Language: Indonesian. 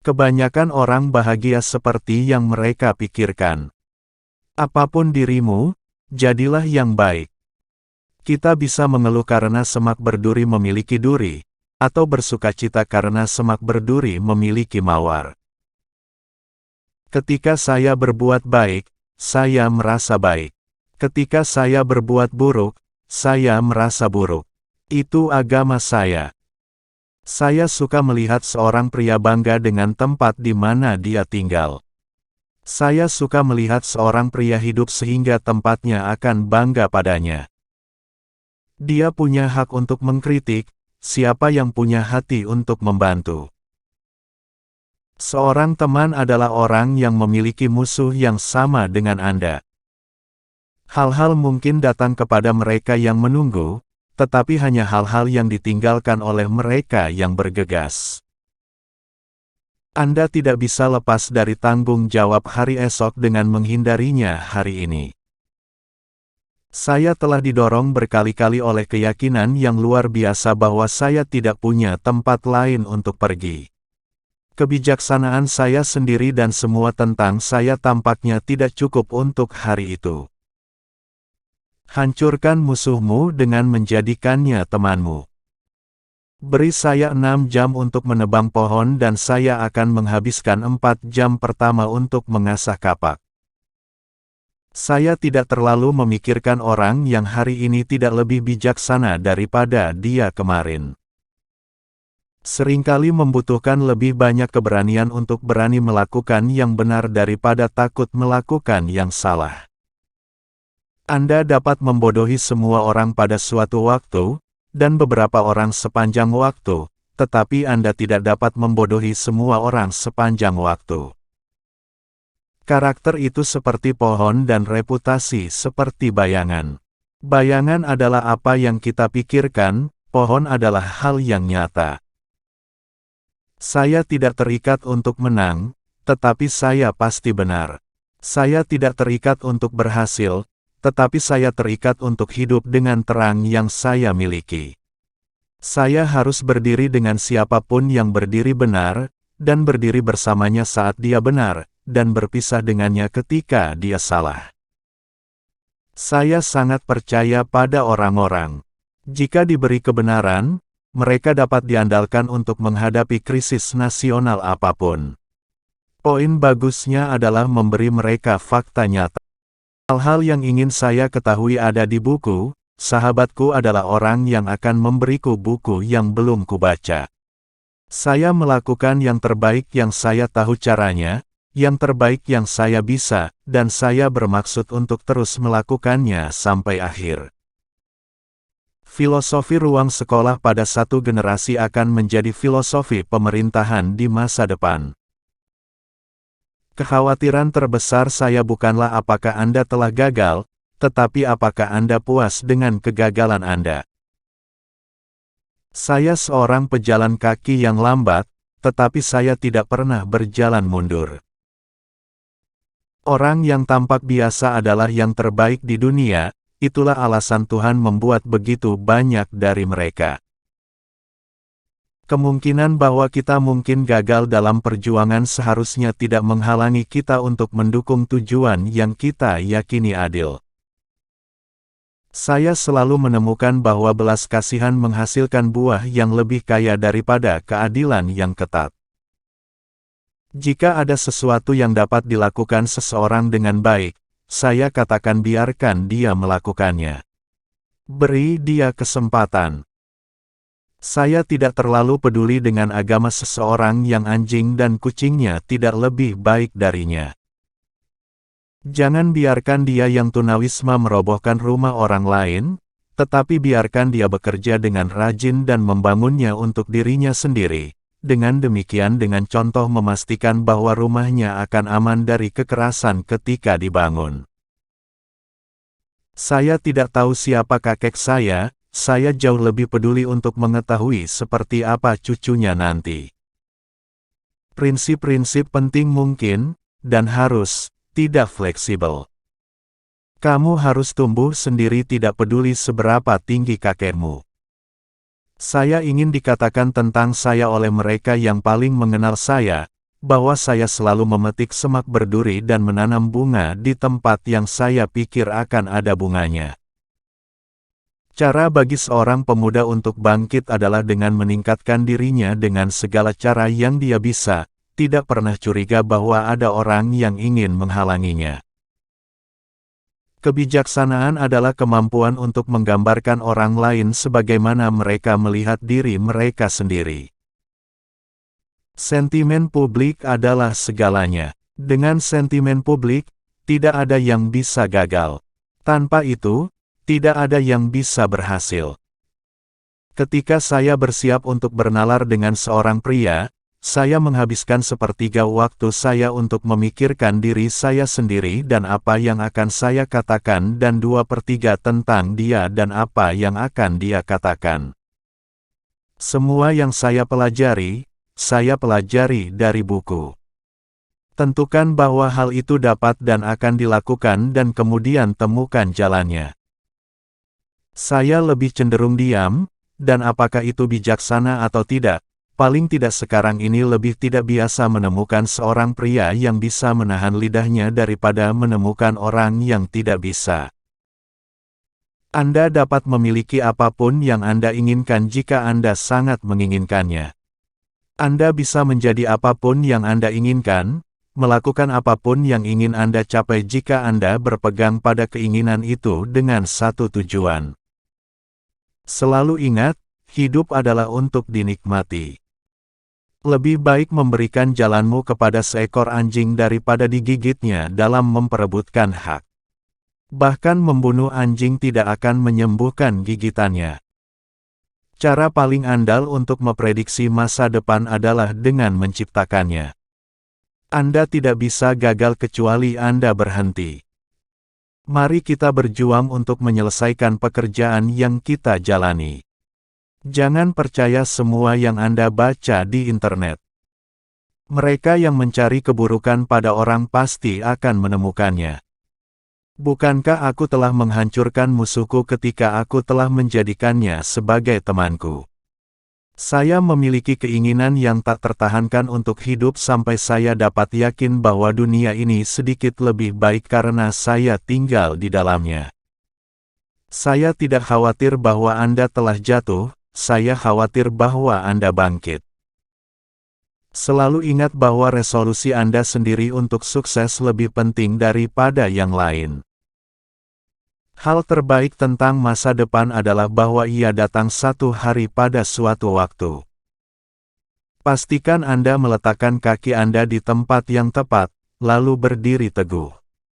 Kebanyakan orang bahagia seperti yang mereka pikirkan. Apapun dirimu, jadilah yang baik. Kita bisa mengeluh karena semak berduri memiliki duri, atau bersukacita karena semak berduri memiliki mawar. Ketika saya berbuat baik, saya merasa baik. Ketika saya berbuat buruk, saya merasa buruk. Itu agama saya. Saya suka melihat seorang pria bangga dengan tempat di mana dia tinggal. Saya suka melihat seorang pria hidup sehingga tempatnya akan bangga padanya. Dia punya hak untuk mengkritik, siapa yang punya hati untuk membantu. Seorang teman adalah orang yang memiliki musuh yang sama dengan Anda. Hal-hal mungkin datang kepada mereka yang menunggu, tetapi hanya hal-hal yang ditinggalkan oleh mereka yang bergegas. Anda tidak bisa lepas dari tanggung jawab hari esok dengan menghindarinya hari ini. Saya telah didorong berkali-kali oleh keyakinan yang luar biasa bahwa saya tidak punya tempat lain untuk pergi. Kebijaksanaan saya sendiri dan semua tentang saya tampaknya tidak cukup untuk hari itu. Hancurkan musuhmu dengan menjadikannya temanmu. Beri saya 6 jam untuk menebang pohon dan saya akan menghabiskan 4 jam pertama untuk mengasah kapak. Saya tidak terlalu memikirkan orang yang hari ini tidak lebih bijaksana daripada dia kemarin. Seringkali membutuhkan lebih banyak keberanian untuk berani melakukan yang benar daripada takut melakukan yang salah. Anda dapat membodohi semua orang pada suatu waktu, dan beberapa orang sepanjang waktu, tetapi Anda tidak dapat membodohi semua orang sepanjang waktu. Karakter itu seperti pohon dan reputasi seperti bayangan. Bayangan adalah apa yang kita pikirkan, pohon adalah hal yang nyata. Saya tidak terikat untuk menang, tetapi saya pasti benar. Saya tidak terikat untuk berhasil, tetapi saya terikat untuk hidup dengan terang yang saya miliki. Saya harus berdiri dengan siapapun yang berdiri benar, dan berdiri bersamanya saat dia benar, dan berpisah dengannya ketika dia salah. Saya sangat percaya pada orang-orang. Jika diberi kebenaran, mereka dapat diandalkan untuk menghadapi krisis nasional apapun. Poin bagusnya adalah memberi mereka fakta nyata. Hal-hal yang ingin saya ketahui ada di buku, sahabatku adalah orang yang akan memberiku buku yang belum kubaca. Saya melakukan yang terbaik yang saya tahu caranya, yang terbaik yang saya bisa, dan saya bermaksud untuk terus melakukannya sampai akhir. Filosofi ruang sekolah pada satu generasi akan menjadi filosofi pemerintahan di masa depan. Kekhawatiran terbesar saya bukanlah apakah Anda telah gagal, tetapi apakah Anda puas dengan kegagalan Anda. Saya seorang pejalan kaki yang lambat, tetapi saya tidak pernah berjalan mundur. Orang yang tampak biasa adalah yang terbaik di dunia, itulah alasan Tuhan membuat begitu banyak dari mereka. Kemungkinan bahwa kita mungkin gagal dalam perjuangan seharusnya tidak menghalangi kita untuk mendukung tujuan yang kita yakini adil. Saya selalu menemukan bahwa belas kasihan menghasilkan buah yang lebih kaya daripada keadilan yang ketat. Jika ada sesuatu yang dapat dilakukan seseorang dengan baik, saya katakan biarkan dia melakukannya. Beri dia kesempatan. Saya tidak terlalu peduli dengan agama seseorang yang anjing dan kucingnya tidak lebih baik darinya. Jangan biarkan dia yang tunawisma merobohkan rumah orang lain, tetapi biarkan dia bekerja dengan rajin dan membangunnya untuk dirinya sendiri. Dengan demikian dengan contoh memastikan bahwa rumahnya akan aman dari kekerasan ketika dibangun. Saya tidak tahu siapa kakek saya jauh lebih peduli untuk mengetahui seperti apa cucunya nanti. Prinsip-prinsip penting mungkin, dan harus, tidak fleksibel. Kamu harus tumbuh sendiri tidak peduli seberapa tinggi kakekmu. Saya ingin dikatakan tentang saya oleh mereka yang paling mengenal saya, bahwa saya selalu memetik semak berduri dan menanam bunga di tempat yang saya pikir akan ada bunganya. Cara bagi seorang pemuda untuk bangkit adalah dengan meningkatkan dirinya dengan segala cara yang dia bisa, tidak pernah curiga bahwa ada orang yang ingin menghalanginya. Kebijaksanaan adalah kemampuan untuk menggambarkan orang lain sebagaimana mereka melihat diri mereka sendiri. Sentimen publik adalah segalanya. Dengan sentimen publik, tidak ada yang bisa gagal. Tanpa itu, tidak ada yang bisa berhasil. Ketika saya bersiap untuk bernalar dengan seorang pria, saya menghabiskan sepertiga waktu saya untuk memikirkan diri saya sendiri dan apa yang akan saya katakan dan 2/3 tentang dia dan apa yang akan dia katakan. Semua yang saya pelajari dari buku. Tentukan bahwa hal itu dapat dan akan dilakukan dan kemudian temukan jalannya. Saya lebih cenderung diam, dan apakah itu bijaksana atau tidak? Paling tidak sekarang ini lebih tidak biasa menemukan seorang pria yang bisa menahan lidahnya daripada menemukan orang yang tidak bisa. Anda dapat memiliki apapun yang Anda inginkan jika Anda sangat menginginkannya. Anda bisa menjadi apapun yang Anda inginkan, melakukan apapun yang ingin Anda capai jika Anda berpegang pada keinginan itu dengan satu tujuan. Selalu ingat, hidup adalah untuk dinikmati. Lebih baik memberikan jalanmu kepada seekor anjing daripada digigitnya dalam memperebutkan hak. Bahkan membunuh anjing tidak akan menyembuhkan gigitannya. Cara paling andal untuk memprediksi masa depan adalah dengan menciptakannya. Anda tidak bisa gagal kecuali Anda berhenti. Mari kita berjuang untuk menyelesaikan pekerjaan yang kita jalani. Jangan percaya semua yang Anda baca di internet. Mereka yang mencari keburukan pada orang pasti akan menemukannya. Bukankah aku telah menghancurkan musuhku ketika aku telah menjadikannya sebagai temanku? Saya memiliki keinginan yang tak tertahankan untuk hidup sampai saya dapat yakin bahwa dunia ini sedikit lebih baik karena saya tinggal di dalamnya. Saya tidak khawatir bahwa Anda telah jatuh. Saya khawatir bahwa Anda bangkit. Selalu ingat bahwa resolusi Anda sendiri untuk sukses lebih penting daripada yang lain. Hal terbaik tentang masa depan adalah bahwa ia datang satu hari pada suatu waktu. Pastikan Anda meletakkan kaki Anda di tempat yang tepat, lalu berdiri teguh.